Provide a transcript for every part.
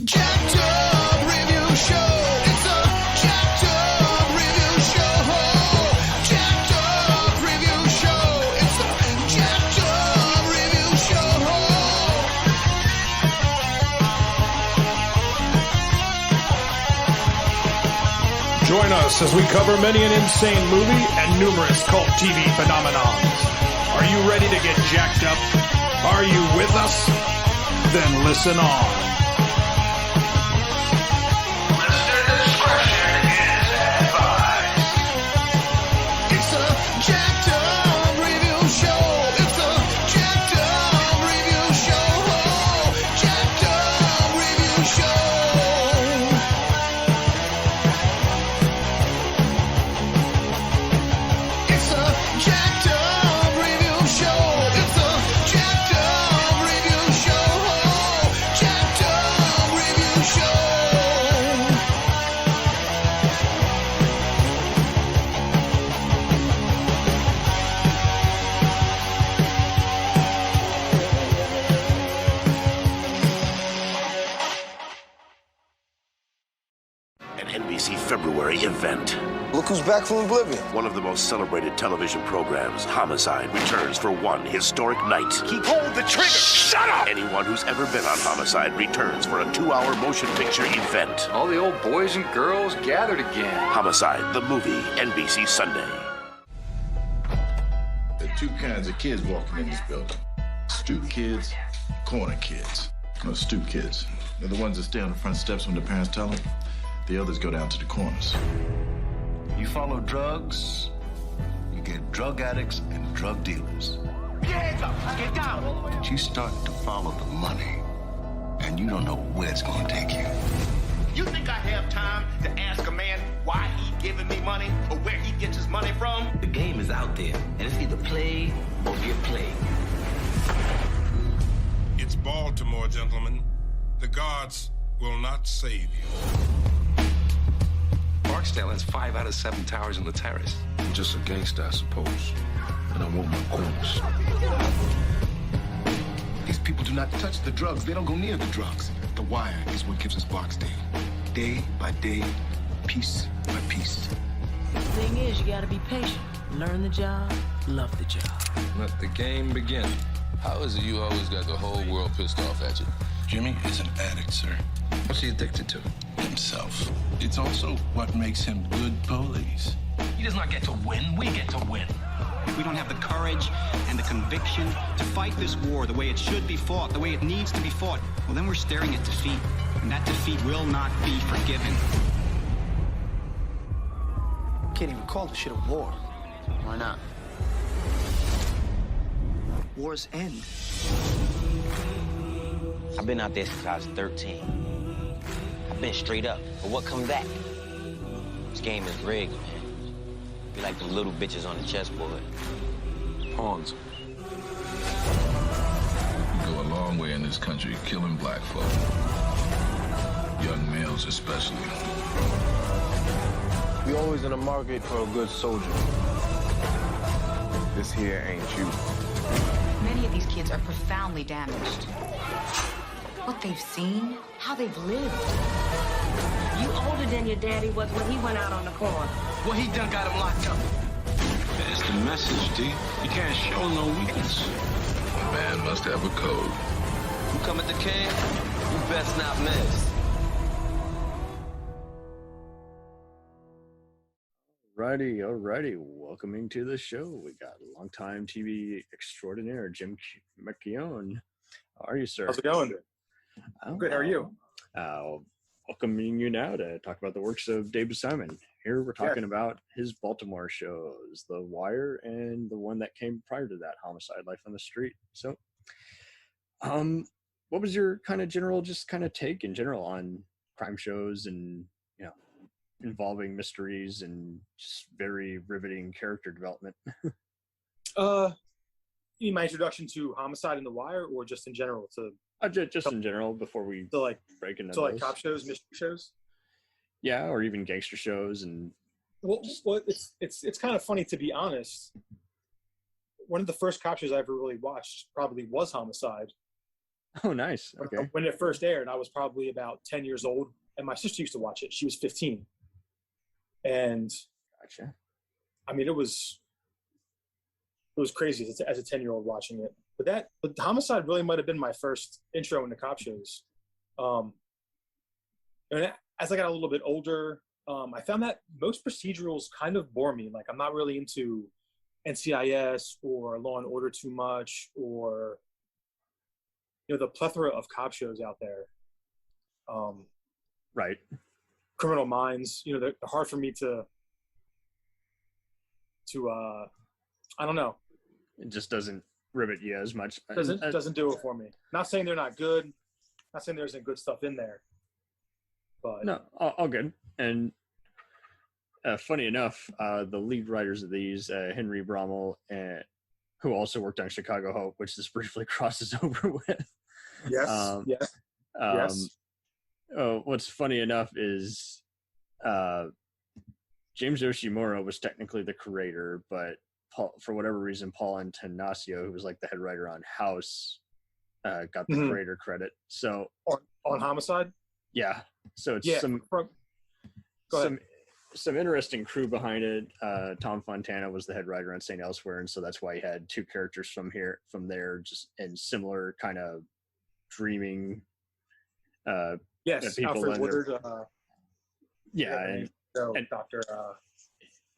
jacked up review show. It's a jacked up review show. Jacked up review show. It's a jacked up review show. Join us as we cover many an insane movie and numerous cult TV phenomenons. Are you ready to get jacked up? Are you with us? Then listen on. Listener discretion is advised. It's a jacked up review show. It's a jacked up review show. Jacked up review show. It's a jacked up review show. It's a jacked up review show. Jacked up review show. An NBC February event. Look who's back from Oblivion. One of the most celebrated television programs, Homicide, returns for one historic night. Hold the trigger! Shut up! Anyone who's ever been on Homicide returns for a 2-hour motion picture event. All the old boys and girls gathered again. Homicide, the movie, NBC Sunday. There are two kinds of kids walking in this building. Stoop kids, corner kids. No, stoop kids. They're the ones that stay on the front steps when their parents tell them. The others go down to the corners. You follow drugs, you get drug addicts and drug dealers. Get hands up! Get down! But you start to follow the money, and you don't know where it's gonna take you. You think I have time to ask a man why he giving me money or where he gets his money from? The game is out there, and it's either play or get played. It's Baltimore, gentlemen. The gods will not save you. Barksdale has 5 out of 7 towers in the terrace. I'm just a gangster, I suppose. And I want my corners. These people do not touch the drugs. They don't go near the drugs. The wire is what gives us Barksdale. Day by day, piece by piece. The thing is, you gotta be patient. Learn the job, love the job. Let the game begin. How is it you always got the whole world pissed off at you? Jimmy is an addict, sir. What's he addicted to? Himself. It's also what makes him good police. He does not get to win, we get to win. If we don't have the courage and the conviction to fight this war the way it should be fought, the way it needs to be fought, well, then we're staring at defeat, and that defeat will not be forgiven. Can't even call this shit a war. Why not? Wars end. I've been out there since I was 13. I've been straight up, but what come back? This game is rigged, man. Be like the little bitches on the chessboard. Pawns. We go a long way in this country killing black folk. Young males especially. We always in the market for a good soldier. This here ain't you. Many of these kids are profoundly damaged. What they've seen, how they've lived. You older than your daddy was when he went out on the corn. Well, he done got him locked up. That's the message, D. You can't show no weakness. A man must have a code. You come at the camp, you best not miss. Alrighty. Welcoming to the show, we got longtime TV extraordinaire Jim McKeone. How are you, sir? How's it going? I'm good. How are you? Welcoming you now to talk about the works of David Simon. Here we're talking about his Baltimore shows, The Wire, and the one that came prior to that, Homicide: Life on the Street. So, what was your kind of take in general on crime shows and, involving mysteries and just very riveting character development? You mean my introduction to Homicide and The Wire, or just in general to? Just in general, before we break into like cop shows, mystery shows. Yeah, or even gangster shows and. Well, it's kind of funny, to be honest. One of the first cop shows I ever really watched probably was Homicide, Oh, nice. Okay. When it first aired, I was probably about 10 years old, and my sister used to watch it. She was 15. And gotcha. I mean, it was crazy as a 10-year-old watching it. But Homicide really might have been my first intro into cop shows. And as I got a little bit older, I found that most procedurals kind of bore me. Like, I'm not really into NCIS or Law and Order too much, or the plethora of cop shows out there. Right. Criminal Minds, they're hard for me to I don't know. It just doesn't rivet you as much. Doesn't do it for me. Not saying they're not good. Not saying there isn't good stuff in there. But no, all good. And funny enough, the lead writers of these, Henry Brommel, who also worked on Chicago Hope, which this briefly crosses over with. Yes. Yes. What's funny enough is James Yoshimura was technically the creator, but for whatever reason, Paul Antanasio, who was like the head writer on House, got the creator credit. So on Homicide? Yeah. So it's some interesting crew behind it. Tom Fontana was the head writer on St. Elsewhere, and so that's why he had two characters from there, just in similar kind of dreaming. Yes, people Alfred Woodard. And Dr.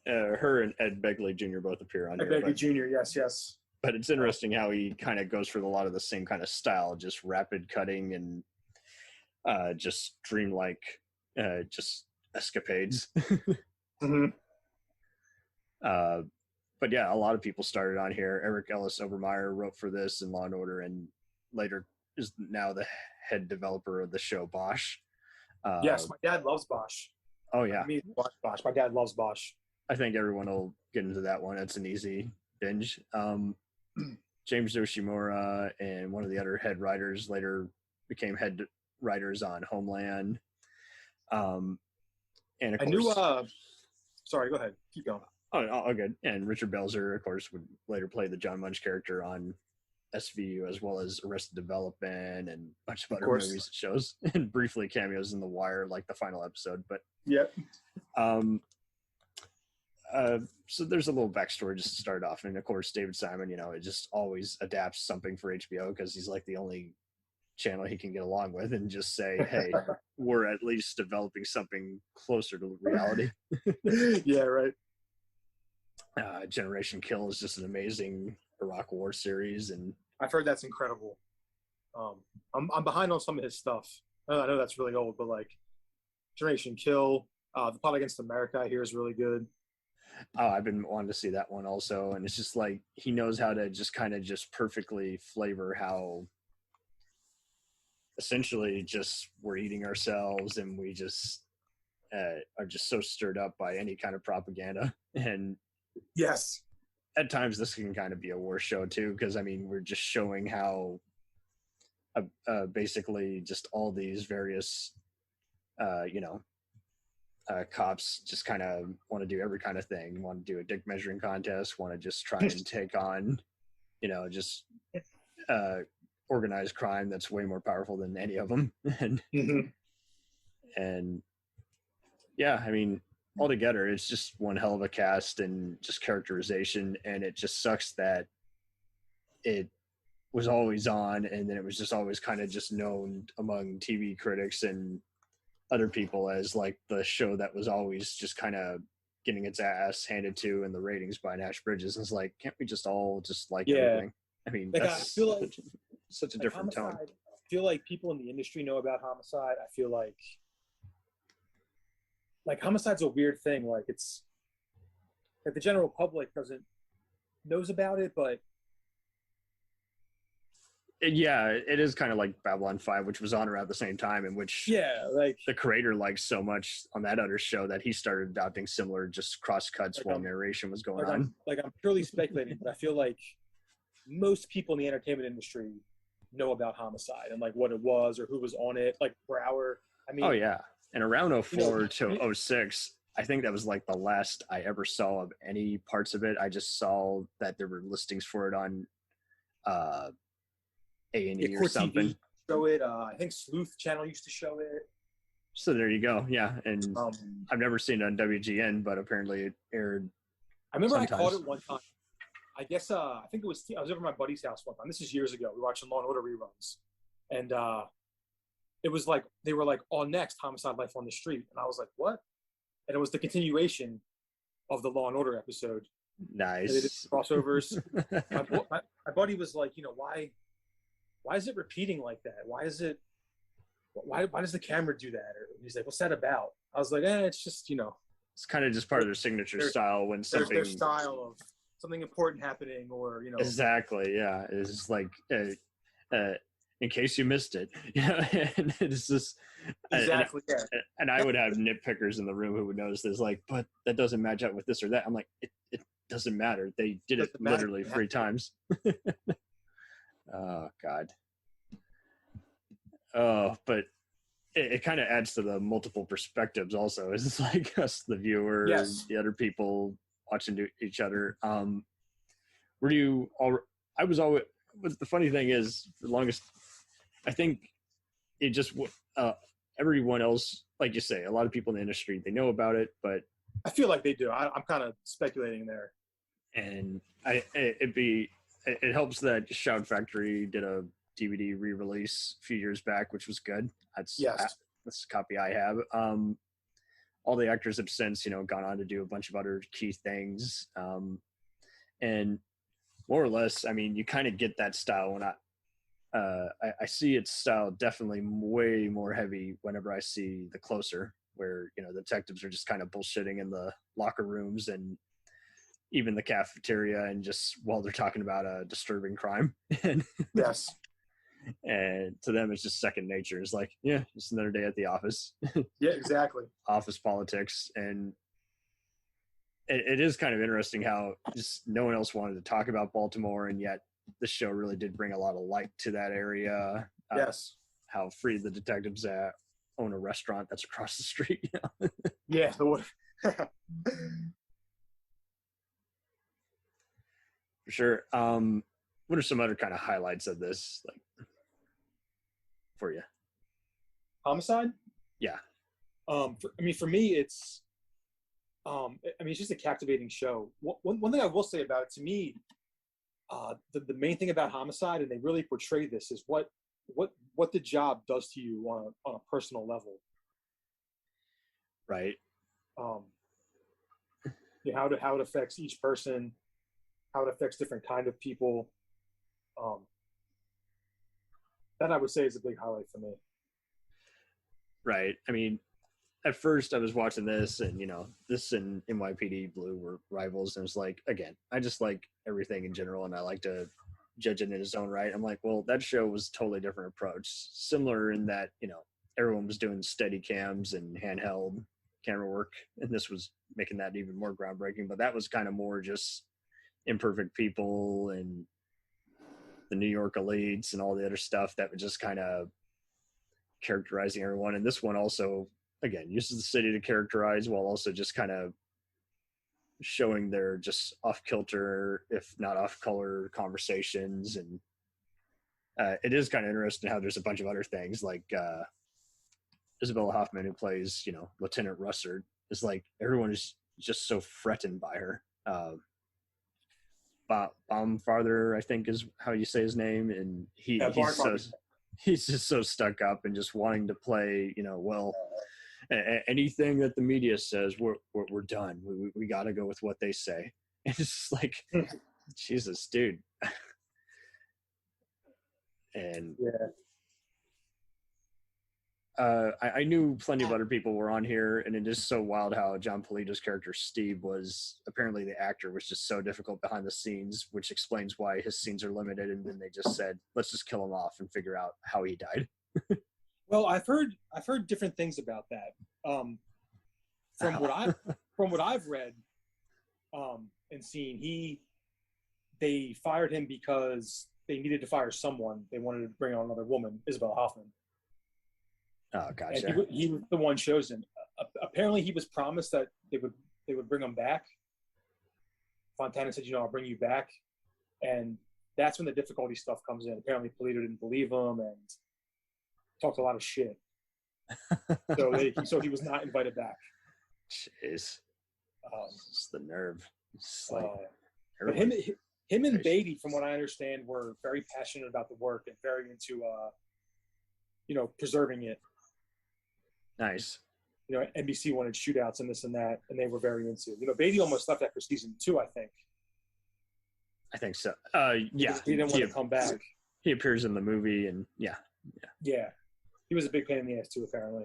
Her and Ed Begley Jr. both appear on Ed Begley Jr. Yes. But it's interesting how he kind of goes for a lot of the same kind of style, just rapid cutting and just dreamlike, just escapades. But yeah, a lot of people started on here. Eric Ellis Obermeyer wrote for this and Law and Order, and later is now the head developer of the show Bosch. Yes, my dad loves Bosch. Oh yeah, Bosch. My dad loves Bosch. I think everyone will get into that one. It's an easy binge. James Yoshimura and one of the other head writers later became head writers on Homeland. And of course, sorry, go ahead. Keep going. Oh, good. And Richard Belzer, of course, would later play the John Munch character on SVU, as well as Arrested Development and a bunch of other movies and shows, and briefly cameos in The Wire, like the final episode. But yep. So there's a little backstory just to start off, and of course David Simon, it just always adapts something for HBO because he's like the only channel he can get along with, and just say, hey, we're at least developing something closer to reality. Yeah, right. Generation Kill is just an amazing Iraq War series, and I've heard that's incredible. I'm behind on some of his stuff. I know that's really old, but like Generation Kill, The Plot Against America, I hear is really good. Oh, I've been wanting to see that one also, and it's just like he knows how to just kind of just perfectly flavor how essentially just we're eating ourselves, and we just are just so stirred up by any kind of propaganda. And yes, at times this can kind of be a war show too, because I mean we're just showing how basically just all these various cops just kind of want to do every kind of thing, want to do a dick measuring contest, want to just try and take on just organized crime that's way more powerful than any of them. And and yeah, I mean, altogether it's just one hell of a cast and just characterization, and it just sucks that it was always on, and then it was just always kind of just known among TV critics and other people as like the show that was always just kind of getting its ass handed to in the ratings by Nash Bridges. And it's like, can't we just all just like everything? I mean, like, that's I feel like such a different tone. I feel like people in the industry know about Homicide. I feel like Homicide's a weird thing. Like, it's like the general public knows about it, but yeah, it is kind of like Babylon 5, which was on around the same time, in which the creator liked so much on that other show that he started adopting similar just cross cuts while narration was going on. I'm purely speculating, but I feel like most people in the entertainment industry know about Homicide and like what it was or who was on it, like Brower. I mean, oh yeah, and around 04 to 06, I think that was like the last I ever saw of any parts of it. I just saw that there were listings for it on A&E or something. show it. I think Sleuth Channel used to show it. So there you go. Yeah, and I've never seen it on WGN, but apparently it aired. I remember sometimes. I caught it one time. I guess I think it was I was over at my buddy's house one time. This is years ago. We were watching Law and Order reruns, and it was like they were like, "On next, Homicide: Life on the Street," and I was like, "What?" And it was the continuation of the Law and Order episode. Nice. They did crossovers. my buddy was like, why is it repeating like that? Why does the camera do that? Or he's like, what's that about? I was like, it's just, It's kind of just part of their signature style when something. Their style of something important happening, or Exactly, yeah. It's like, in case you missed it, and it's just exactly. And I would have nitpickers in the room who would notice this, like, but that doesn't match up with this or that. I'm like, it doesn't matter. They did it literally 3 times. Oh God. Oh, but it kind of adds to the multiple perspectives. Also, it's like us, the viewer, the other people watching each other. Were you all? I was always. But the funny thing is, for the longest, I think it just everyone else, like you say, a lot of people in the industry, they know about it, but I feel like they do. I'm kind of speculating there. And it helps that Shout Factory did a DVD re-release a few years back, which was good. That's a copy I have. All the actors have since, gone on to do a bunch of other key things. And more or less, I mean, you kind of get that style when I see its style definitely way more heavy whenever I see The Closer, where, the detectives are just kind of bullshitting in the locker rooms and even the cafeteria, and just while they're talking about a disturbing crime. And yes. And to them, it's just second nature. It's like, yeah, just another day at the office. Yeah, exactly. Office politics. And it is kind of interesting how just no one else wanted to talk about Baltimore, and yet this show really did bring a lot of light to that area. Yes. How free the detectives own a restaurant that's across the street. Yeah. For sure. What are some other kind of highlights of this, like, for you? Homicide? Yeah. For me, it's it's just a captivating show. One thing I will say about it, to me, the main thing about Homicide, and they really portray this, is what the job does to you on a personal level. Right. How it affects each person, how it affects different kind of people. That I would say is a big highlight for me. Right. I mean, at first I was watching this, and this and NYPD Blue were rivals, and it was like, again, I just like everything in general, and I like to judge it in its own right. I'm like, well, that show was a totally different approach, similar in that everyone was doing steady cams and handheld camera work, and this was making that even more groundbreaking. But that was kind of more just imperfect people and the New York elites and all the other stuff that was just kind of characterizing everyone. And this one also, again, uses the city to characterize, while also just kind of showing their just off-kilter, if not off-color, conversations. And it is kind of interesting how there's a bunch of other things, like Isabella Hoffman, who plays, Lieutenant Russert, is like, everyone is just so threatened by her. Baumfarther, I think is how you say his name, and he's just so stuck up and just wanting to play, anything that the media says, we're done. We got to go with what they say. And it's just like, Jesus, dude. And I knew plenty of other people were on here, and it is so wild how John Polito's character Steve was, apparently the actor was just so difficult behind the scenes, which explains why his scenes are limited. And then they just said, let's just kill him off and figure out how he died. Well, I've heard different things about that. From what I've read and seen, they fired him because they needed to fire someone. They wanted to bring on another woman, Isabella Hoffman. Oh, gotcha. And he was the one chosen. Apparently, he was promised that they would bring him back. Fontana said, I'll bring you back. And that's when the difficulty stuff comes in. Apparently, Polito didn't believe him, and talked a lot of shit. So he was not invited back. Jeez. It's the nerve. It's like, but him and Beatty, from what I understand, were very passionate about the work and very into, preserving it. Nice. NBC wanted shootouts and this and that, and they were very into it. Beatty almost left after season 2, I think. I think so. Yeah. He didn't want to come back. He appears in the movie, and yeah. He was a big pain in the ass too, apparently.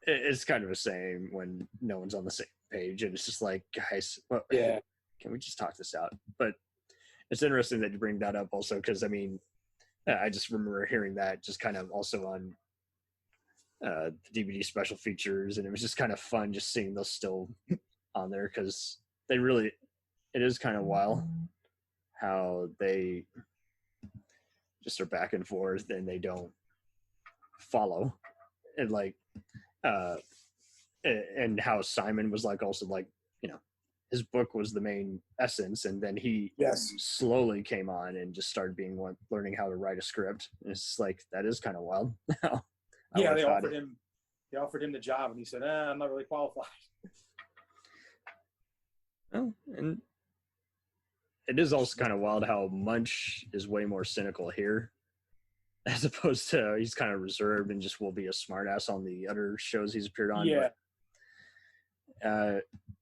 It's kind of a shame when no one's on the same page, and it's just like, guys, can we just talk this out? But it's interesting that you bring that up also, because I mean, I just remember hearing that just kind of also on the DVD special features, and it was just kind of fun just seeing those still on there, because it is kind of wild how they just are back and forth and they don't follow, and like and how Simon was like also like, his book was the main essence, and then he slowly came on and just started learning how to write a script. And it's like, that is kind of wild. They offered him the job, and he said, I'm not really qualified. Oh, and it is also kind of wild how Munch is way more cynical here, as opposed to he's kind of reserved and just will be a smartass on the other shows he's appeared on. Yeah.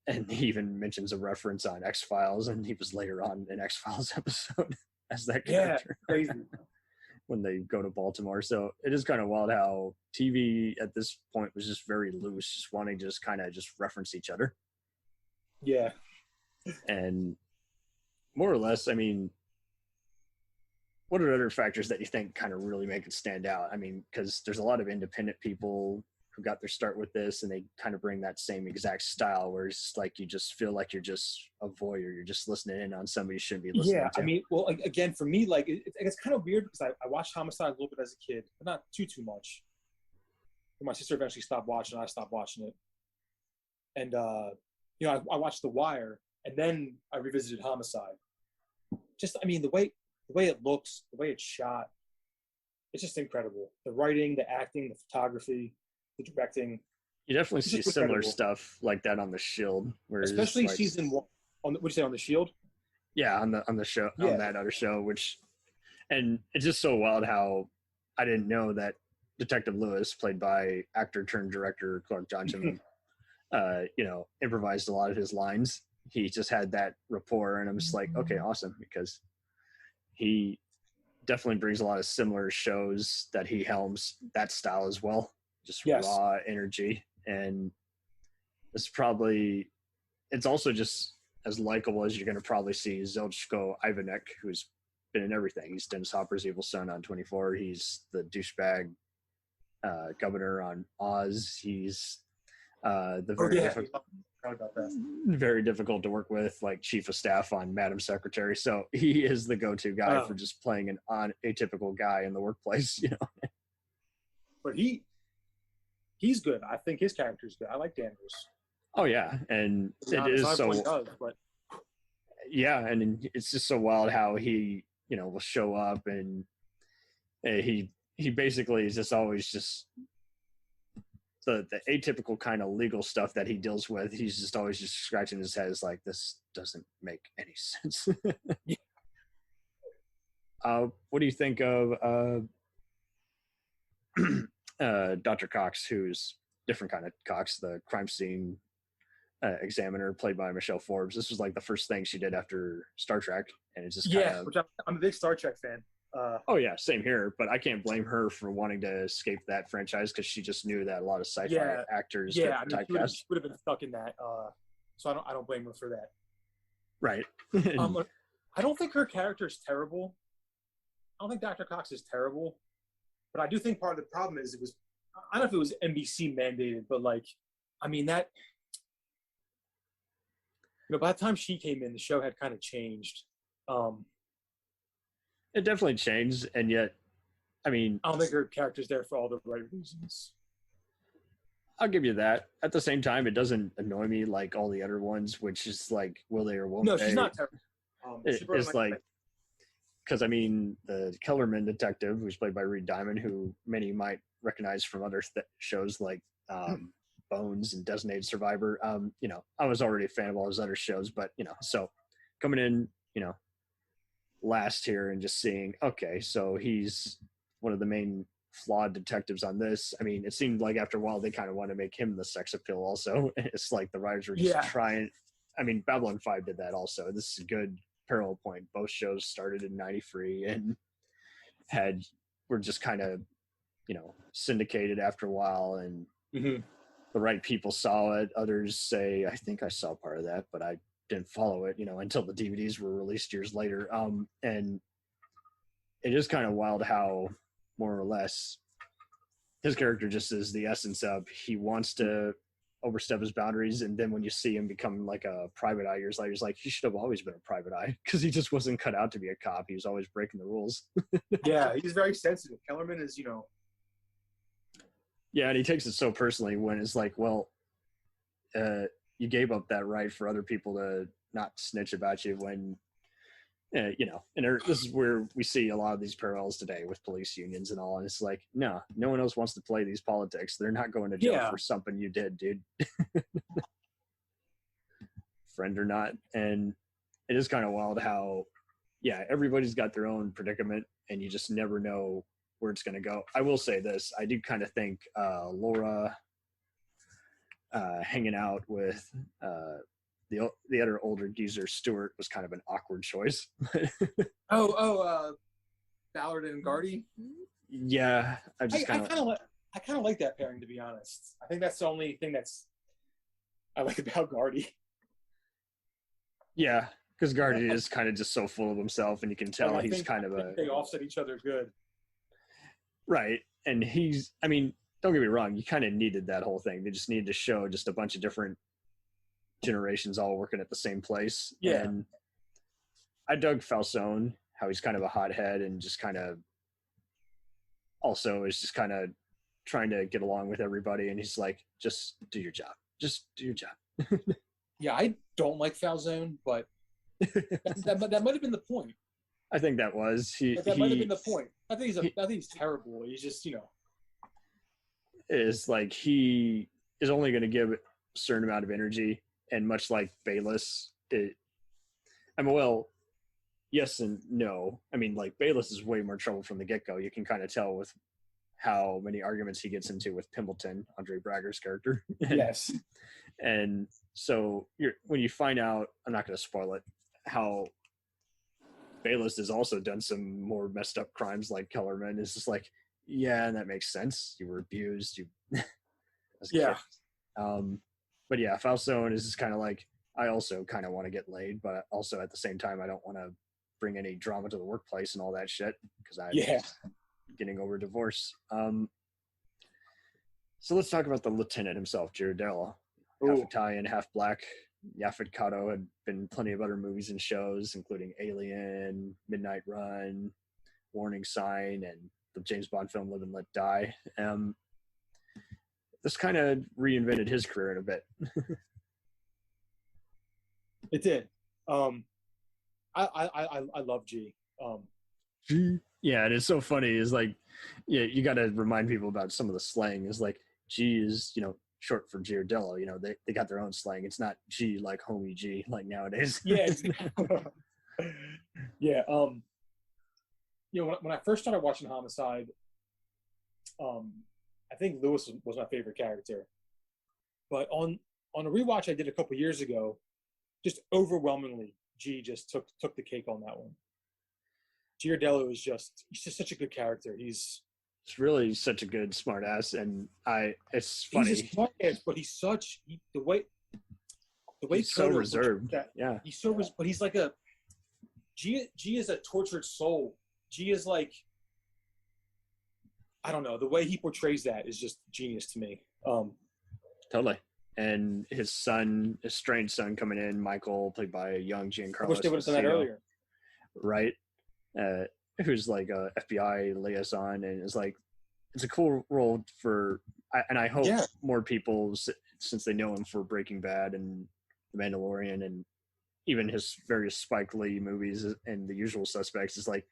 And he even mentions a reference on X-Files, and he was later on an X-Files episode as that character. Yeah, crazy. When they go to Baltimore. So it is kind of wild how TV at this point was just very loose, just wanting to just kind of just reference each other. Yeah. And more or less, I mean, what are other factors that you think kind of really make it stand out? I mean, because there's a lot of independent people who got their start with this, and they kind of bring that same exact style where it's like you just feel like you're just a voyeur, you're just listening in on somebody you shouldn't be listening to. I mean, well, again, for me, like it's kind of weird because I watched Homicide a little bit as a kid, but not too much. And my sister eventually stopped watching, I stopped watching it. And I watched The Wire, and then I revisited Homicide. Just, I mean, the way it looks, the way it's shot, it's just incredible. The writing, the acting, the photography, the directing. You definitely see similar stuff like that on The Shield, where especially like, season 1. What do you say, on The Shield? Yeah, on the show, on that other show, and it's just so wild how I didn't know that Detective Lewis, played by actor turned director Clark Johnson, improvised a lot of his lines. He just had that rapport, and I'm just like, okay, awesome, because he definitely brings a lot of similar shows that he helms that style as well. Just raw energy, and it's also just as likable as you're going to probably see Zeljko Ivanek, who's been in everything. He's Dennis Hopper's evil son on 24. He's the douchebag governor on Oz. He's very difficult to work with, like chief of staff on Madam Secretary. So he is the go-to guy for just playing an atypical guy in the workplace, But he's good. I think his character's good. I like Danvers. Oh yeah, and it is so. Yeah, and it's just so wild how he, will show up, and he basically is just always just the atypical kind of legal stuff that he deals with. He's just always just scratching his head. It's like, this doesn't make any sense. What do you think of Dr. Cox, who's different kind of Cox, the crime scene examiner, played by Michelle Forbes? This was like the first thing she did after Star Trek, and it's just which I'm a big Star Trek fan. Oh yeah, same here. But I can't blame her for wanting to escape that franchise, because she just knew that a lot of sci-fi actors get typecast. She would have been stuck in that. So I don't blame her for that. Right. I don't think her character is terrible. I don't think Dr. Cox is terrible, but I do think part of the problem is I don't know if it was NBC mandated, but like, I mean that. By the time she came in, the show had kind of changed. It definitely changed, and yet, I mean, I don't think her character's there for all the right reasons. I'll give you that. At the same time, it doesn't annoy me like all the other ones, which is like, will they or won't they? No, she's not terrible. It's like, because I mean, the Kellerman detective, who's played by Reed Diamond, who many might recognize from other shows like Bones and Designated Survivor. You know, I was already a fan of all his other shows, but you know, so coming in, you know, last here and just seeing, okay, so he's one of the main flawed detectives on this. I mean, it seemed like after a while they kind of want to make him the sex appeal also. It's like the writers were just trying. I mean, Babylon 5 did that also. This is a good parallel point. Both shows started in 93 and were just kind of, you know, syndicated after a while, and the right people saw it. Others say, I think I saw part of that, but I didn't follow it, you know, until the DVDs were released years later. And it is kind of wild how, more or less, his character just is the essence of, he wants to overstep his boundaries, and then when you see him become like a private eye years later, he's like, he should have always been a private eye, because he just wasn't cut out to be a cop. He was always breaking the rules. Yeah, he's very sensitive. Kellerman is, you know. Yeah, and he takes it so personally when it's like, well, you gave up that right for other people to not snitch about you when, you know, and this is where we see a lot of these parallels today with police unions and all. And it's like, no one else wants to play these politics. They're not going to jail for something you did, dude. Friend or not. And it is kind of wild how, yeah, everybody's got their own predicament and you just never know where it's going to go. I will say this. I do kind of think Laura hanging out with the other older geezer, Stewart, was kind of an awkward choice. Ballard and Gardy. Yeah, I kind of like that pairing, to be honest. I think that's the only thing I like about Gardy. Yeah, because Gardy is kind of just so full of himself, and you can tell he's kind of they offset each other good. Right, and I mean, don't get me wrong, you kind of needed that whole thing. They just needed to show just a bunch of different generations all working at the same place. Yeah. And I dug Falzone, how he's kind of a hothead and just kind of also is just kind of trying to get along with everybody. And he's like, just do your job. Just do your job. Yeah, I don't like Falzone, but that might have been the point. I think that was. That might have been the point. I think he's terrible. He's just, you know. Is like he is only going to give a certain amount of energy. And much like Bayless, well, yes and no. I mean, like, Bayless is way more trouble from the get-go. You can kind of tell with how many arguments he gets into with Pimbleton, Andre Bragger's character. Yes. And so when you find out, I'm not going to spoil it, how Bayless has also done some more messed up crimes like Kellerman, it's just like, yeah, that makes sense. You were abused. As a kid. But yeah, Falzone is just kind of like, I also kind of want to get laid, but also at the same time, I don't want to bring any drama to the workplace and all that shit because I'm getting over divorce. So let's talk about the lieutenant himself, Giardello. Half Italian, half black. Yaphet Kotto had been in plenty of other movies and shows, including Alien, Midnight Run, Warning Sign, and the James Bond film Live and Let Die. This kind of reinvented his career in a bit. It did. I love G. G. Yeah, and it's so funny. Is like, yeah, you got to remind people about some of the slang. Is like G is, you know, short for Giardello. You know, they got their own slang. It's not G like homie G like nowadays. Yeah. Yeah. You know, when I first started watching Homicide, I think Lewis was my favorite character. But on a rewatch I did a couple years ago, just overwhelmingly, G just took the cake on that one. Giardello he's just such a good character. He's really such a good smart ass, and it's funny. He's a smart ass, but the way he's so reserved. Yeah, he's so but he's like G is a tortured soul. G is like, I don't know, the way he portrays that is just genius to me. Totally. And his strange son coming in, Michael, played by a young Giancarlo. I wish they would have done that earlier. Right. Who's like a FBI liaison, and is like, it's a cool role and I hope more people, since they know him for Breaking Bad and The Mandalorian and even his various Spike Lee movies and The Usual Suspects is like,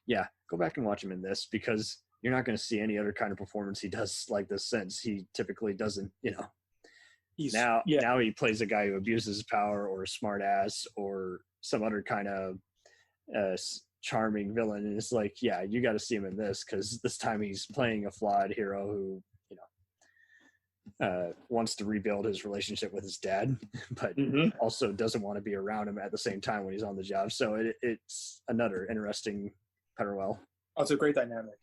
yeah, go back and watch him in this, because you're not going to see any other kind of performance he does like this since. He typically doesn't, now he plays a guy who abuses power or a smart ass or some other kind of charming villain. And it's like, yeah, you got to see him in this, because this time he's playing a flawed hero who, wants to rebuild his relationship with his dad, but also doesn't want to be around him at the same time when he's on the job. So it's another interesting parallel. Oh, it's a great dynamic.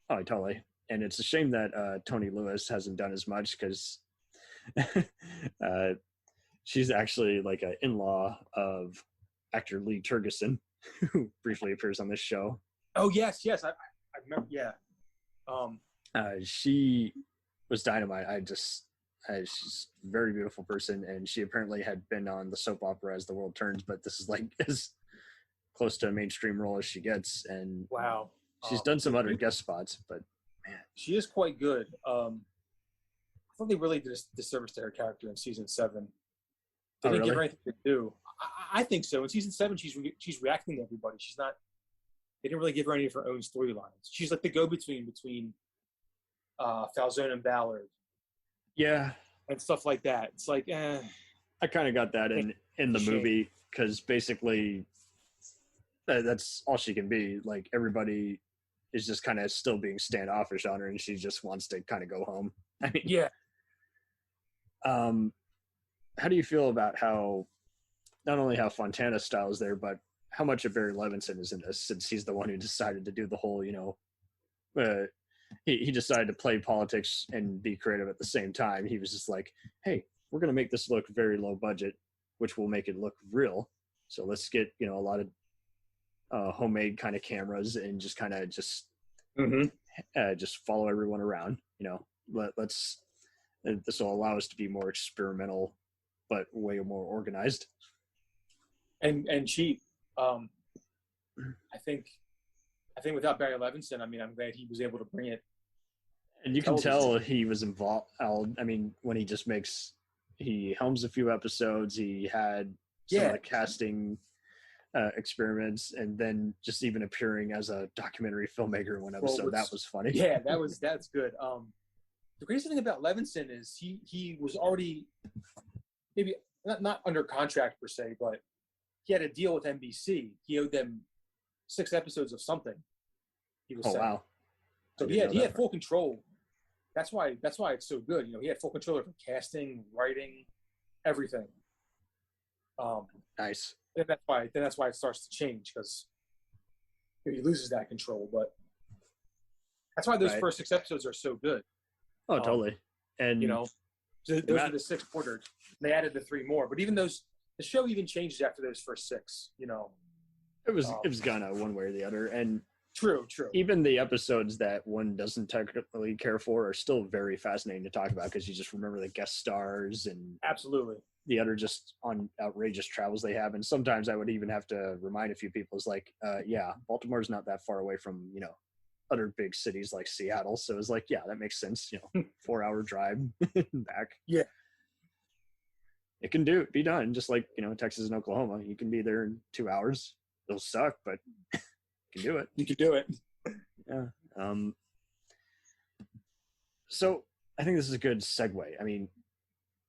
Oh, totally. And it's a shame that Tony Lewis hasn't done as much, because she's actually like an in-law of actor Lee Tergesen, who briefly appears on this show. Oh, yes. I remember. Yeah. She was dynamite. She's a very beautiful person, and she apparently had been on the soap opera As the World Turns, but this is like as close to a mainstream role as she gets. And wow, she's done some other guest spots, but man, she is quite good. I thought they really did a disservice to her character in season 7. They didn't give her anything to do. I think so. In season 7, she's reacting to everybody. She's not. They didn't really give her any of her own storylines. She's like the go-between between Falzone and Ballard. Yeah. And stuff like that. It's like, I kind of got that in the movie, because basically that's all she can be. Like, everybody is just kind of still being standoffish on her, and she just wants to kind of go home. I mean, yeah. How do you feel about how, not only how Fontana's style is there, but how much of Barry Levinson is in this, since he's the one who decided to do the whole, he decided to play politics and be creative at the same time. He was just like, hey, we're going to make this look very low budget, which will make it look real. So let's get, a lot of homemade kind of cameras and just kind of just follow everyone around. This will allow us to be more experimental, but way more organized. And cheap. I think without Barry Levinson, I'm glad he was able to bring it. And you can tell he was involved. I mean, when he helms a few episodes, he had some of the casting experiments, and then just even appearing as a documentary filmmaker in one episode. That was funny. Yeah, that's good. The crazy thing about Levinson is he was already maybe not under contract per se, but he had a deal with NBC. He owed them 6 episodes of something. He was saying. Wow. So he had full control. That's why it's so good. He had full control over casting, writing, everything. Nice. And that's why it starts to change, because he loses that control. But that's why those first 6 episodes are so good. Oh, totally. And those are the 6 ordered. They added the 3 more. But even the show even changed after those first 6. It was gonna one way or the other. And True. even the episodes that one doesn't technically care for are still very fascinating to talk about, because you just remember the guest stars and absolutely the other just on outrageous travels they have. And sometimes I would even have to remind a few people, it's like, Baltimore's not that far away from, other big cities like Seattle. So it's like, yeah, that makes sense. 4-hour drive back. Yeah. It can be done. Just like, Texas and Oklahoma, you can be there in 2 hours. It'll suck, but you can do it. You can do it. Yeah. So I think this is a good segue. I mean,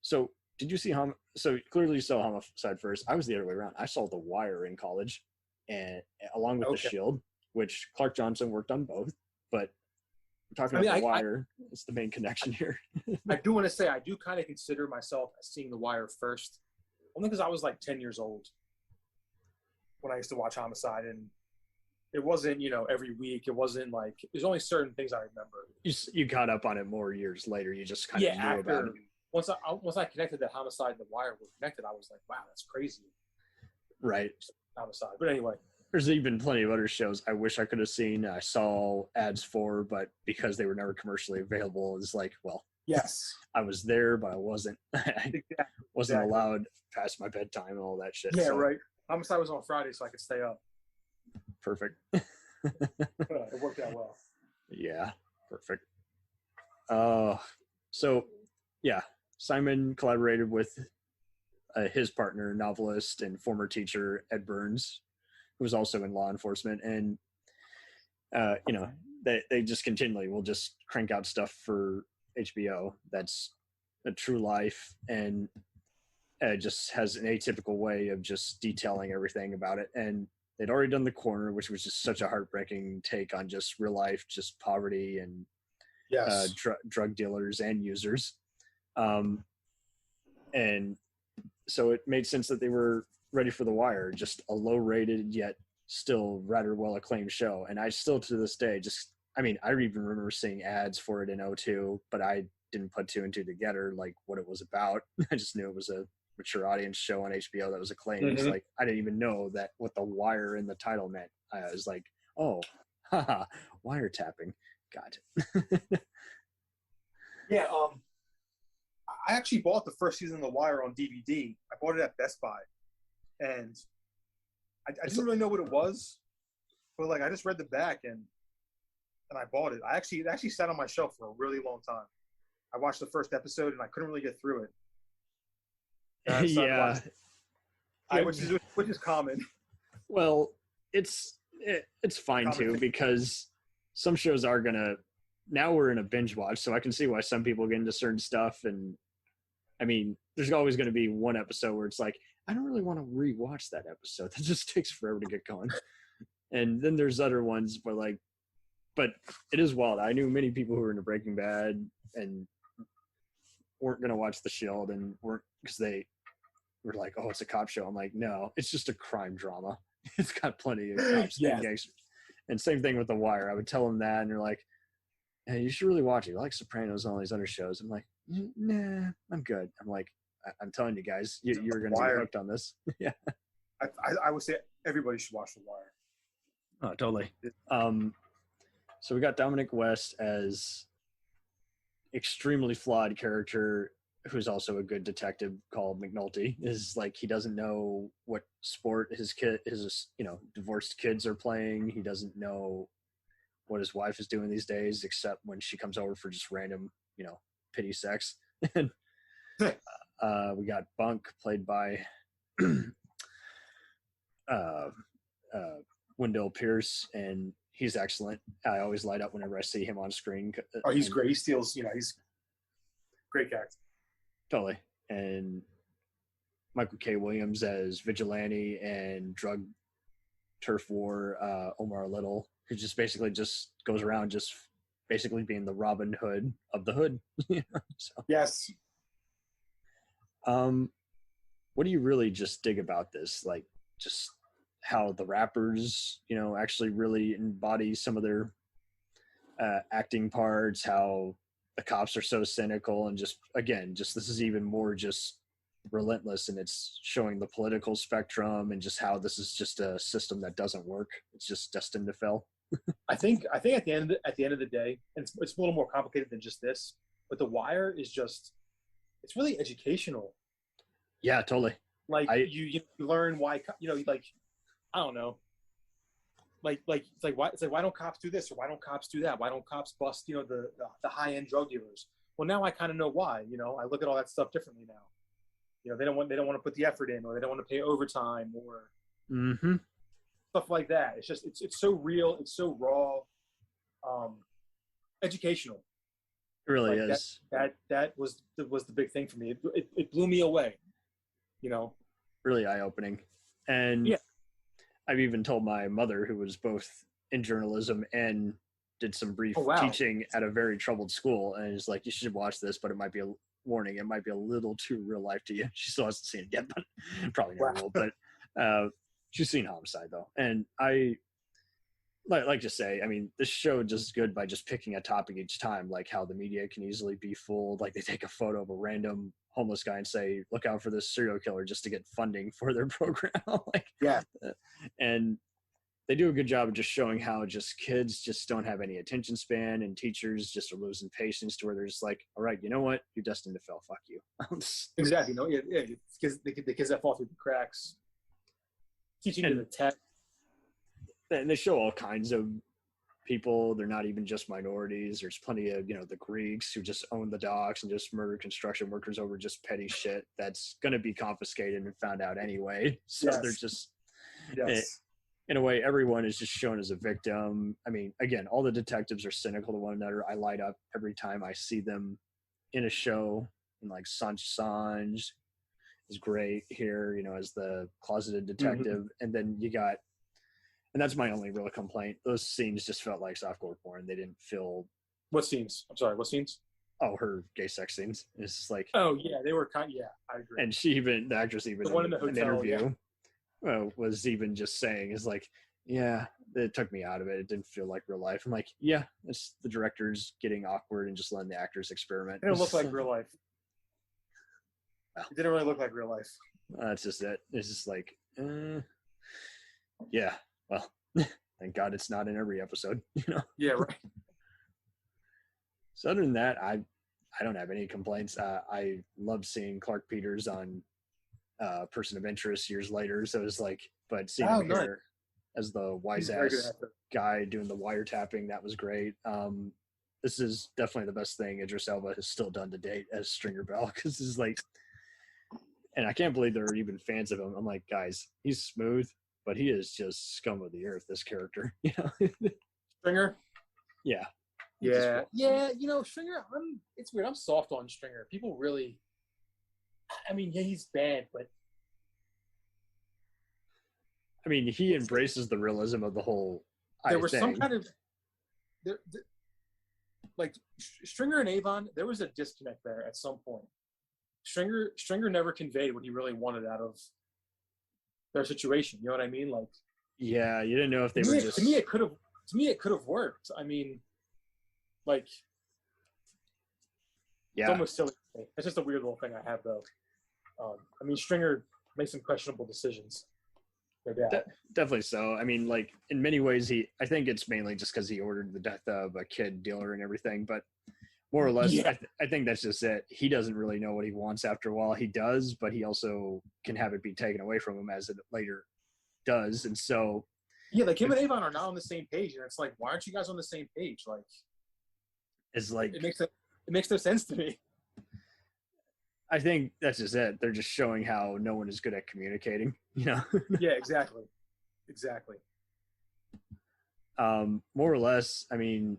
so did you see so clearly you saw Homicide first. I was the other way around. I saw The Wire in college, and along with The Shield, which Clark Johnson worked on both, but we're talking about The Wire. It's the main connection here. I do want to say, I do kind of consider myself as seeing The Wire first, only because I was like 10 years old when I used to watch Homicide, and it wasn't, every week. It wasn't like, there's only certain things I remember. You caught up on it more years later. You just kind of knew about it. Once I connected that Homicide and The Wire were connected, I was like, wow, that's crazy. Right. Homicide. But anyway. There's even plenty of other shows I wish I could have seen. I saw ads for, but because they were never commercially available, it's like, well, yes, I was there, but I wasn't. I wasn't allowed past my bedtime and all that shit. Yeah, right. Homicide was on Friday, so I could stay up. Perfect. It worked out well. Yeah, perfect. So, yeah, Simon collaborated with his partner, novelist and former teacher Ed Burns, who was also in law enforcement, and you know, they just continually will just crank out stuff for HBO that's a true life, and just has an atypical way of just detailing everything about it. And they'd already done The Corner, which was just such a heartbreaking take on just real life, just poverty and Yes. drug dealers and users. And so it made sense that they were ready for The Wire, just a low rated yet still rather well acclaimed show. And I still to this day I even remember seeing ads for it in 2002, but I didn't put two and two together, like what it was about. I just knew it was a mature audience show on HBO that was acclaimed. It's like, I didn't even know that what The Wire in the title meant. I was like, oh, haha, wiretapping. Got it. Yeah, I actually bought the first season of The Wire on DVD. I bought it at Best Buy, and I didn't really know what it was, but like I just read the back and I bought it. It actually sat on my shelf for a really long time. I watched the first episode and I couldn't really get through it. Yeah, which is common. Well, it's fine too, because some shows are gonna. Now we're in a binge watch, so I can see why some people get into certain stuff. And I mean, there's always going to be one episode where it's like, I don't really want to rewatch that episode. That just takes forever to get going. And then there's other ones where like, but it is wild. I knew many people who were into Breaking Bad and weren't going to watch The Shield and weren't, because they were like, oh, it's a cop show. I'm like, no, it's just a crime drama. It's got plenty of cops and gangsters. And same thing with The Wire. I would tell them that, and they're like, hey, you should really watch it. You like Sopranos and all these other shows. I'm like, nah, I'm good. I'm like, I'm telling you guys, you're going to be hooked on this. Yeah. I would say everybody should watch The Wire. Oh, totally. So we got Dominic West as extremely flawed character who's also a good detective called McNulty. Is like, he doesn't know what sport his divorced kids are playing. He doesn't know what his wife is doing these days, except when she comes over for just random, pity sex. And we got Bunk, played by Wendell Pierce, and he's excellent. I always light up whenever I see him on screen. Oh, he's great. He steals, he's great character. Totally. And Michael K. Williams as Vigilante and drug turf war Omar Little, who just basically just goes around just basically being the Robin Hood of the hood. So, yes. What do you really just dig about this? Like, just how the rappers, actually really embody some of their acting parts, how the cops are so cynical, and just this is even more just relentless, and it's showing the political spectrum and just how this is just a system that doesn't work. It's just destined to fail. I think at the end of the day, and it's a little more complicated than just this, but The Wire is it's really educational. Yeah, totally. Like you learn why, like, I don't know. Like why don't cops do this, or why don't cops do that? Why don't cops bust, the high end drug dealers? Well, now I kind of know why. I look at all that stuff differently now. They don't want to put the effort in, or they don't want to pay overtime, or stuff like that. It's just it's so real, it's so raw, educational. It really is. That was the big thing for me. It blew me away. Really eye opening, and yeah. I've even told my mother, who was both in journalism and did some brief teaching at a very troubled school, and is like, you should watch this, but it might be a warning. It might be a little too real life to you. She still hasn't seen it yet, but probably never will. But she's seen Homicide though. And I like to say, I mean, this show does good by just picking a topic each time, like how the media can easily be fooled. Like they take a photo of a random homeless guy and say, look out for this serial killer, just to get funding for their program. And they do a good job of just showing how just kids just don't have any attention span, and teachers just are losing patience to where they're just like, all right, you know what? You're destined to fail. Fuck you. Exactly. The kids that fall through the cracks. Teaching them the tech. And they show all kinds of people. They're not even just minorities. There's plenty of, the Greeks who just own the docks and just murder construction workers over just petty shit that's going to be confiscated and found out anyway. So they're just, in a way, everyone is just shown as a victim. I mean, again, all the detectives are cynical to one another. I light up every time I see them in a show, and like Sanj is great here, as the closeted detective. And then you got, and that's my only real complaint, those scenes just felt like softcore porn. They didn't feel... What scenes? I'm sorry, what scenes? Oh, her gay sex scenes. It's just like... Oh, yeah, they were I agree. And she even, the actress even the one in the an hotel, interview was even just saying, is like, yeah, it took me out of it. It didn't feel like real life. I'm like, yeah, it's the directors getting awkward and just letting the actors experiment. It didn't look like real life. It didn't really look like real life. That's just it. It's just like, yeah, well, thank God it's not in every episode, Yeah, right. So other than that, I don't have any complaints. I love seeing Clark Peters on Person of Interest years later. So it's like, but seeing him here as the wise ass guy doing the wiretapping, that was great. This is definitely the best thing Idris Elba has still done to date as Stringer Bell, because this is like, and I can't believe there are even fans of him. I'm like, guys, he's smooth, but he is just scum of the earth, this character. Stringer? Yeah. Yeah. Stringer, it's weird. I'm soft on Stringer. People really, I mean, yeah, he's bad, but. I mean, he embraces the realism of the whole There was some kind of, like, Stringer and Avon, there was a disconnect there at some point. Stringer never conveyed what he really wanted out of their situation. You know what I mean? Like, yeah, you didn't know if they were just. To me, it could have worked. I mean, like, yeah, it's almost silly. It's just a weird little thing I have, though. I mean, Stringer makes some questionable decisions. Definitely so. I mean, like, in many ways, I think it's mainly just because he ordered the death of a kid dealer and everything, but more or less, I think that's just it. He doesn't really know what he wants after a while. He does, but he also can have it be taken away from him as it later does. And so... Yeah, like, him and Avon are not on the same page, and it's like, why aren't you guys on the same page? Like... It's like... It makes no sense to me. I think that's just it. They're just showing how no one is good at communicating, Yeah, exactly. Exactly. More or less, I mean...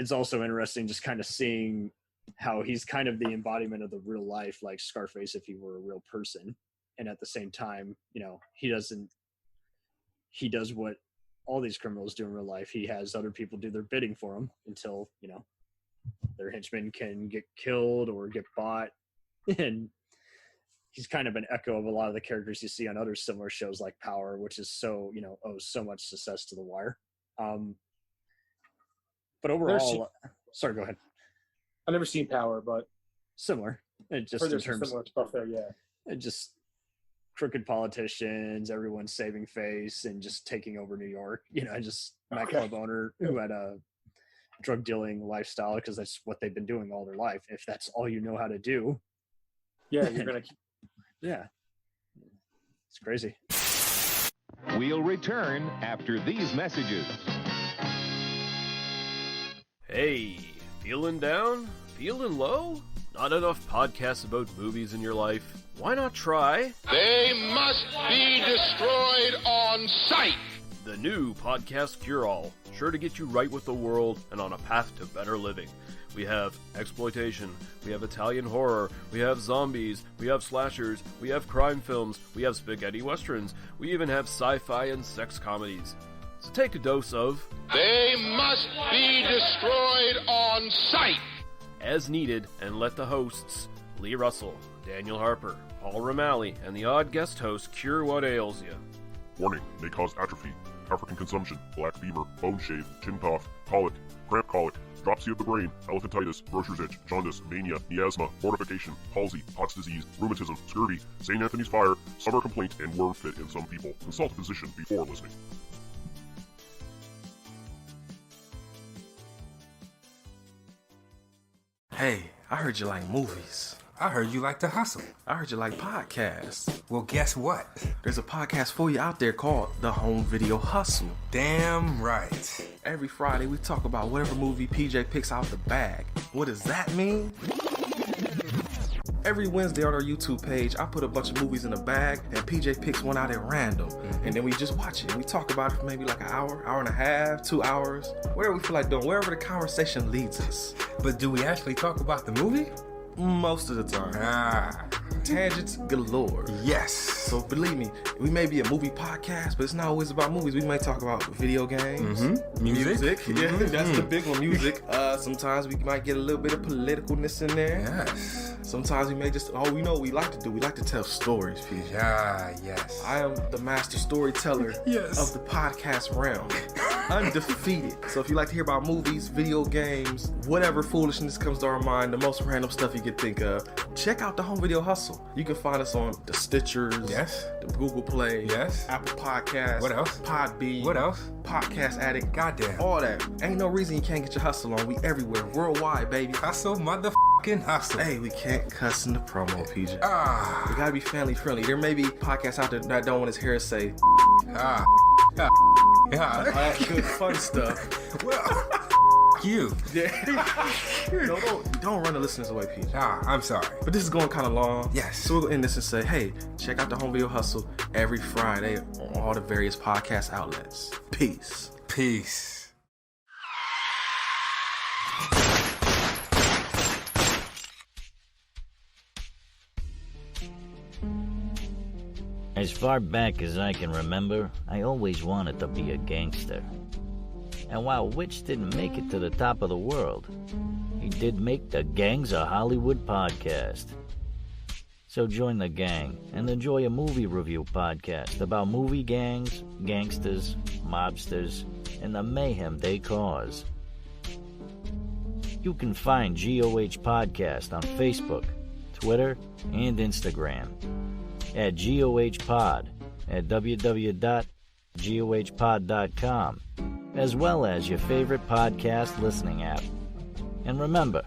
It's also interesting just kind of seeing how he's kind of the embodiment of the real life, like Scarface if he were a real person. And at the same time, he does what all these criminals do in real life. He has other people do their bidding for him until, their henchmen can get killed or get bought. And he's kind of an echo of a lot of the characters you see on other similar shows like Power, which is so, owes so much success to The Wire. But overall, sorry, go ahead. I've never seen Power, but similar. It just in terms similar stuff there, yeah. It just crooked politicians, everyone saving face and just taking over New York. Just nightclub owner who had a drug dealing lifestyle because that's what they've been doing all their life. If that's all you know how to do, yeah, you're gonna. Yeah, it's crazy. We'll return after these messages. Hey, feeling down? Feeling low? Not enough podcasts about movies in your life? Why not try... They must be destroyed on sight! The new Podcast Cure-All, sure to get you right with the world and on a path to better living. We have exploitation, we have Italian horror, we have zombies, we have slashers, we have crime films, we have spaghetti westerns, we even have sci-fi and sex comedies. So take a dose of... They must be destroyed on sight! As needed, and let the hosts, Lee Russell, Daniel Harper, Paul Romali, and the odd guest host cure what ails you. Warning, may cause atrophy, African consumption, black fever, bone shave, chin cough, colic, cramp colic, dropsy of the brain, elephantitis, grocer's itch, jaundice, mania, miasma, mortification, palsy, Pott's disease, rheumatism, scurvy, St. Anthony's fire, summer complaint, and worm fit in some people. Consult a physician before listening. Hey, I heard you like movies. I heard you like to hustle. I heard you like podcasts. Well, guess what? There's a podcast for you out there called The Home Video Hustle. Damn right. Every Friday, we talk about whatever movie PJ picks out the bag. What does that mean? Every Wednesday on our YouTube page, I put a bunch of movies in a bag, and PJ picks one out at random. And then we just watch it. We talk about it for maybe like an hour, hour and a half, 2 hours, whatever we feel like doing, wherever the conversation leads us. But do we actually talk about the movie? Most of the time. Tangents galore. Yes. So believe me, we may be a movie podcast, but it's not always about movies. We may talk about video games, music. Yeah, that's the big one, music. Sometimes we might get a little bit of politicalness in there. Yes. Sometimes we may just, we know what we like to do. We like to tell stories, PJ. Yes. I am the master storyteller of the podcast realm. Undefeated. So if you like to hear about movies, video games, whatever foolishness comes to our mind, the most random stuff you could think of, check out the Home Video Hustle. You can find us on the Stitchers, the Google Play, Apple Podcasts, what else? Podbean, what else? Podcast Addict, goddamn, all that. Ain't no reason you can't get your hustle on. We everywhere, worldwide, baby. Hustle, motherfucking hustle. Hey, we can't cuss in the promo, PJ. We gotta be family friendly. There may be podcasts out there that don't want his hair to say all that good fun stuff. Well, you. Don't run the listeners away, PJ. I'm sorry. But this is going kind of long. Yes. So we'll end this and say, hey, check out the Home Video Hustle every Friday on all the various podcast outlets. Peace. Peace. As far back as I can remember, I always wanted to be a gangster. And while Witch didn't make it to the top of the world, he did make the Gangs of Hollywood podcast. So join the gang and enjoy a movie review podcast about movie gangs, gangsters, mobsters, and the mayhem they cause. You can find GOH Podcast on Facebook, Twitter, and Instagram. At GOH Pod at www.gohpod.com, as well as your favorite podcast listening app. And remember,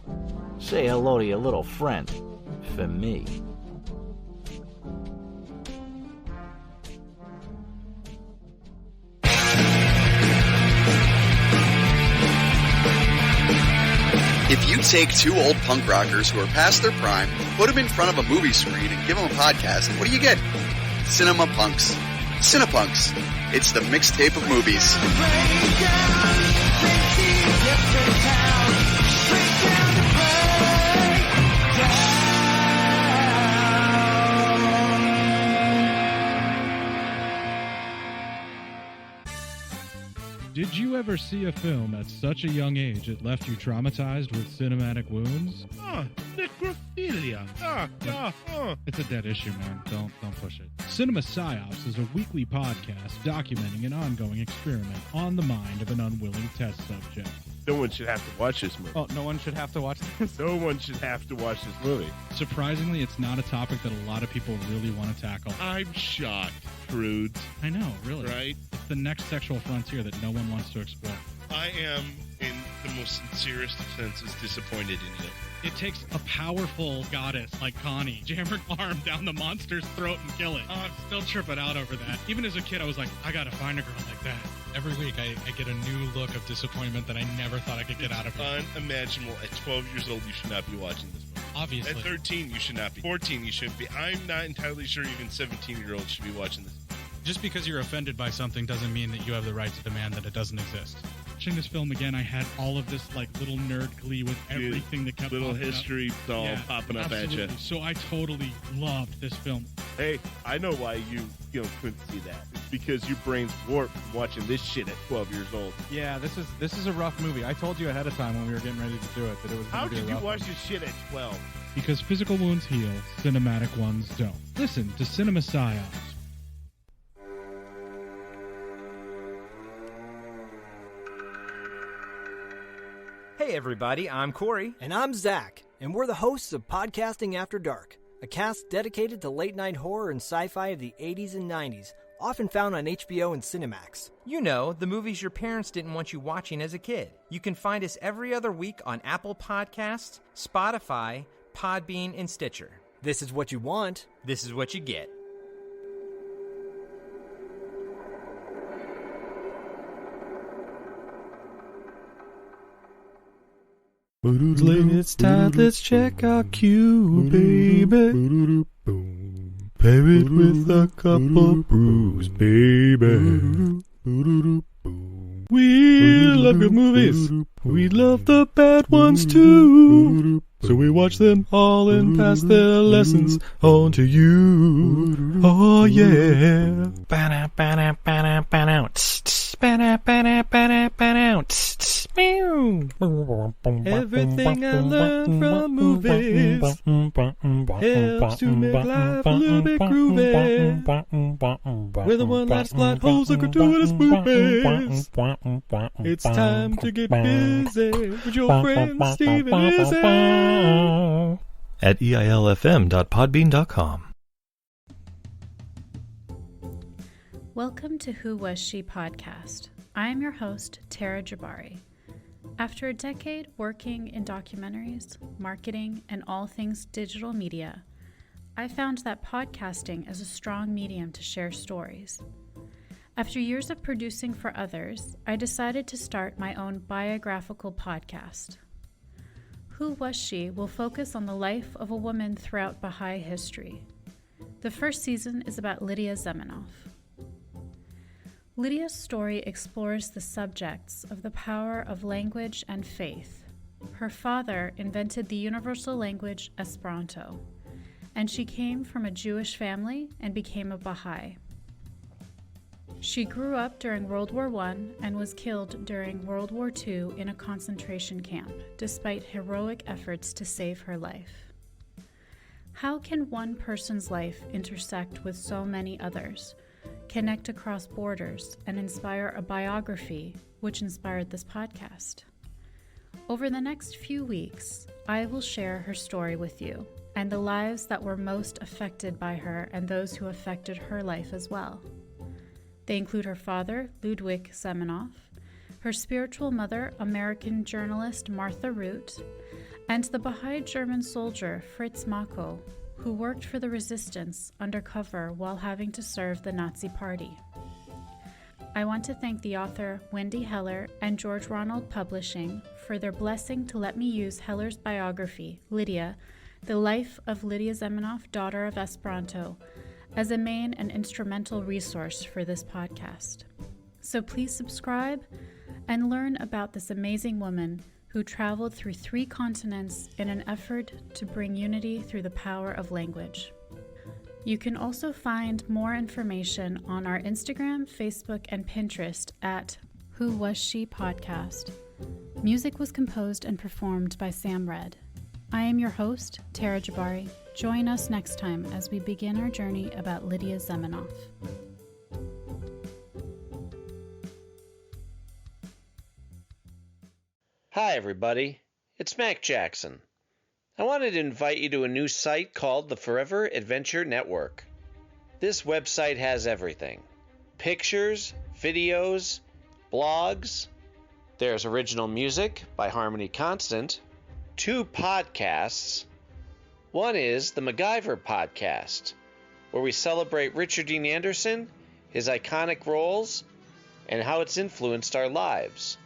say hello to your little friend for me. If you take two old punk rockers who are past their prime, put them in front of a movie screen and give them a podcast, what do you get? Cinema Punks. Cinepunks. It's the mixtape of movies. Did you ever see a film at such a young age it left you traumatized with cinematic wounds? Necrophilia. It's a dead issue, man. Don't push it. Cinema Psyops is a weekly podcast documenting an ongoing experiment on the mind of an unwilling test subject. No one should have to watch this movie. Oh, no one should have to watch this? No one should have to watch this movie. Surprisingly, it's not a topic that a lot of people really want to tackle. I'm shocked, prudes. I know, really. Right? It's the next sexual frontier that no one wants to explore. I am, in the most sincerest of senses, disappointed in you. It takes a powerful goddess like Connie, jam her arm down the monster's throat and kill it. Oh, I'm still tripping out over that. Even as a kid, I was like, I gotta find a girl like that. Every week, I get a new look of disappointment that I never thought I could get out of it. Unimaginable. At 12 years old, you should not be watching this movie. Obviously. At 13, you should not be. 14, you shouldn't be. I'm not entirely sure even 17-year-olds should be watching this. Just because you're offended by something doesn't mean that you have the right to demand that it doesn't exist. Watching this film again, I had all of this like little nerd glee with everything that kept little history all popping up absolutely. at you. So I totally loved this film. Hey, I know why you couldn't see that. It's because your brain's warped from watching this shit at 12 years old. Yeah, this is a rough movie. I told you ahead of time when we were getting ready to do it that it was. How did you watch this shit at 12? Because physical wounds heal, cinematic ones don't. Listen to Cinema Psyops. Hey everybody, I'm Corey. And I'm Zach, and we're the hosts of Podcasting After Dark, a cast dedicated to late-night horror and sci-fi of the 80s and 90s, often found on HBO and Cinemax. You know, the movies your parents didn't want you watching as a kid. You can find us every other week on Apple Podcasts, Spotify, Podbean, and Stitcher. This is what you want. This is what you get. It's time, let's check our cue, baby. Pair it with a couple brews, baby. We love good movies. We love the bad ones too. So we watch them all and pass their lessons on to you. Oh yeah. Everything I learned from movies helps to make life a little bit groovy. Whether one last plot holes or gratuitous movies, it's time to get busy with your friend Steve and Izzy at eilfm.podbean.com. Welcome to Who Was She podcast. I am your host, Tara Jabari. After a decade working in documentaries, marketing, and all things digital media, I found that podcasting is a strong medium to share stories. After years of producing for others, I decided to start my own biographical podcast. Who Was She will focus on the life of a woman throughout Baha'i history. The first season is about Lydia Zamenhof. Lydia's story explores the subjects of the power of language and faith. Her father invented the universal language Esperanto, and she came from a Jewish family and became a Baha'i. She grew up during World War I and was killed during World War II in a concentration camp, despite heroic efforts to save her life. How can one person's life intersect with so many others, connect across borders, and inspire a biography which inspired this podcast? Over the next few weeks, I will share her story with you and the lives that were most affected by her and those who affected her life as well. They include her father, Ludwig Zamenhof, her spiritual mother, American journalist Martha Root, and the Baha'i German soldier Fritz Mako, who worked for the resistance undercover while having to serve the Nazi Party. I want to thank the author Wendy Heller and George Ronald Publishing for their blessing to let me use Heller's biography, Lydia, The Life of Lydia Zamenhof, Daughter of Esperanto, as a main and instrumental resource for this podcast. So please subscribe and learn about this amazing woman who traveled through 3 continents in an effort to bring unity through the power of language. You can also find more information on our Instagram, Facebook, and Pinterest at Who Was She Podcast. Music was composed and performed by Sam Red. I am your host, Tara Jabari. Join us next time as we begin our journey about Lydia Zamenhof. Hi everybody, it's Mac Jackson. I wanted to invite you to a new site called the Forever Adventure Network. This website has everything. Pictures, videos, blogs. There's original music by Harmony Constant, 2 podcasts. One is the MacGyver podcast, where we celebrate Richard Dean Anderson, his iconic roles, and how it's influenced our lives.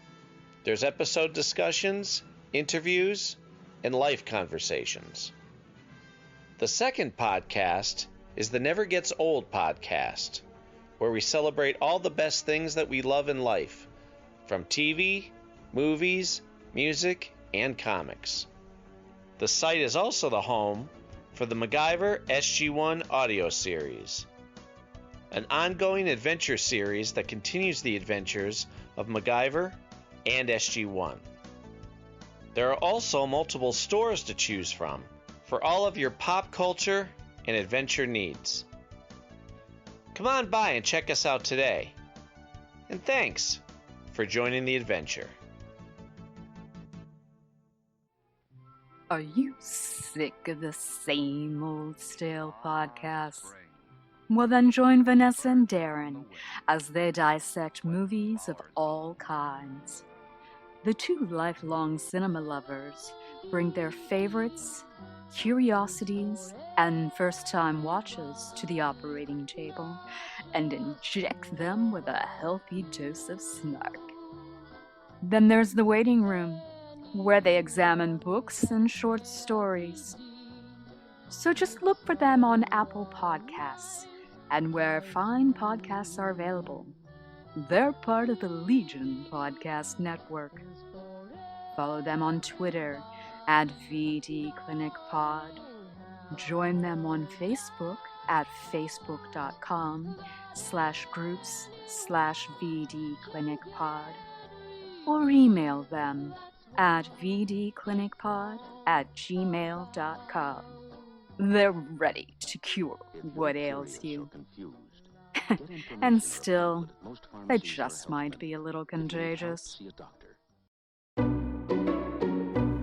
There's episode discussions, interviews, and life conversations. The second podcast is the Never Gets Old podcast, where we celebrate all the best things that we love in life, from TV, movies, music, and comics. The site is also the home for the MacGyver SG-1 audio series, an ongoing adventure series that continues the adventures of MacGyver and SG-1. There are also multiple stores to choose from for all of your pop culture and adventure needs. Come on by and check us out today. And thanks for joining the adventure. Are you sick of the same old stale podcasts? Well, then join Vanessa and Darren as they dissect movies of all kinds. The 2 lifelong cinema lovers bring their favorites, curiosities, and first-time watches to the operating table and inject them with a healthy dose of snark. Then there's the waiting room, where they examine books and short stories. So just look for them on Apple Podcasts and where fine podcasts are available. They're part of the Legion Podcast Network. Follow them on Twitter at VDClinicPod. Join them on Facebook at facebook.com/groups/VDClinicPod. Or email them at vdclinicpod@gmail.com. They're ready to cure what ails you. And still, they just might be a little contagious.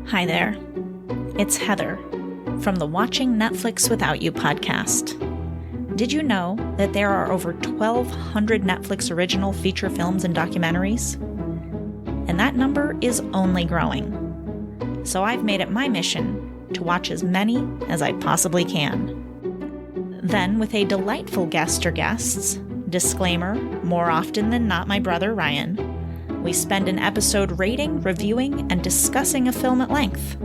Hi there. It's Heather from the Watching Netflix Without You podcast. Did you know that there are over 1,200 Netflix original feature films and documentaries? And that number is only growing. So I've made it my mission to watch as many as I possibly can. Then, with a delightful guest or guests, disclaimer, more often than not my brother Ryan, we spend an episode rating, reviewing, and discussing a film at length.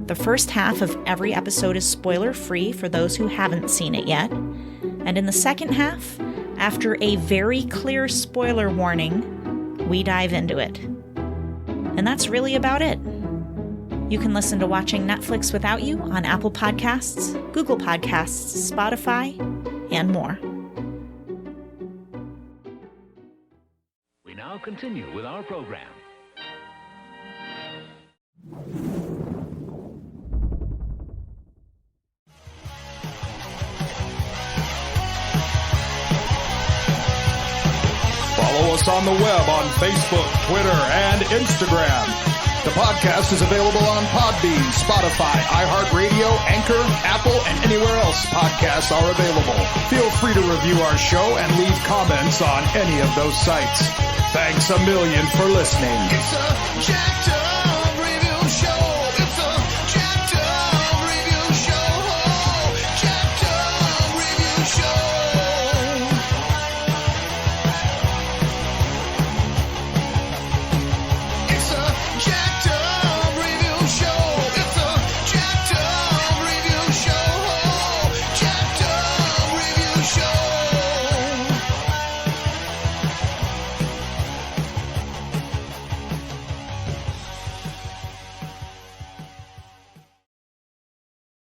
The first half of every episode is spoiler-free for those who haven't seen it yet, and in the second half, after a very clear spoiler warning, we dive into it. And that's really about it. You can listen to Watching Netflix Without You on Apple Podcasts, Google Podcasts, Spotify, and more. We now continue with our program. Follow us on the web on Facebook, Twitter, and Instagram. The podcast is available on Podbean, Spotify, iHeartRadio, Anchor, Apple, and anywhere else podcasts are available. Feel free to review our show and leave comments on any of those sites. Thanks a million for listening. It's a jacked up review show. It's a jacked up review show. Jacked up review show.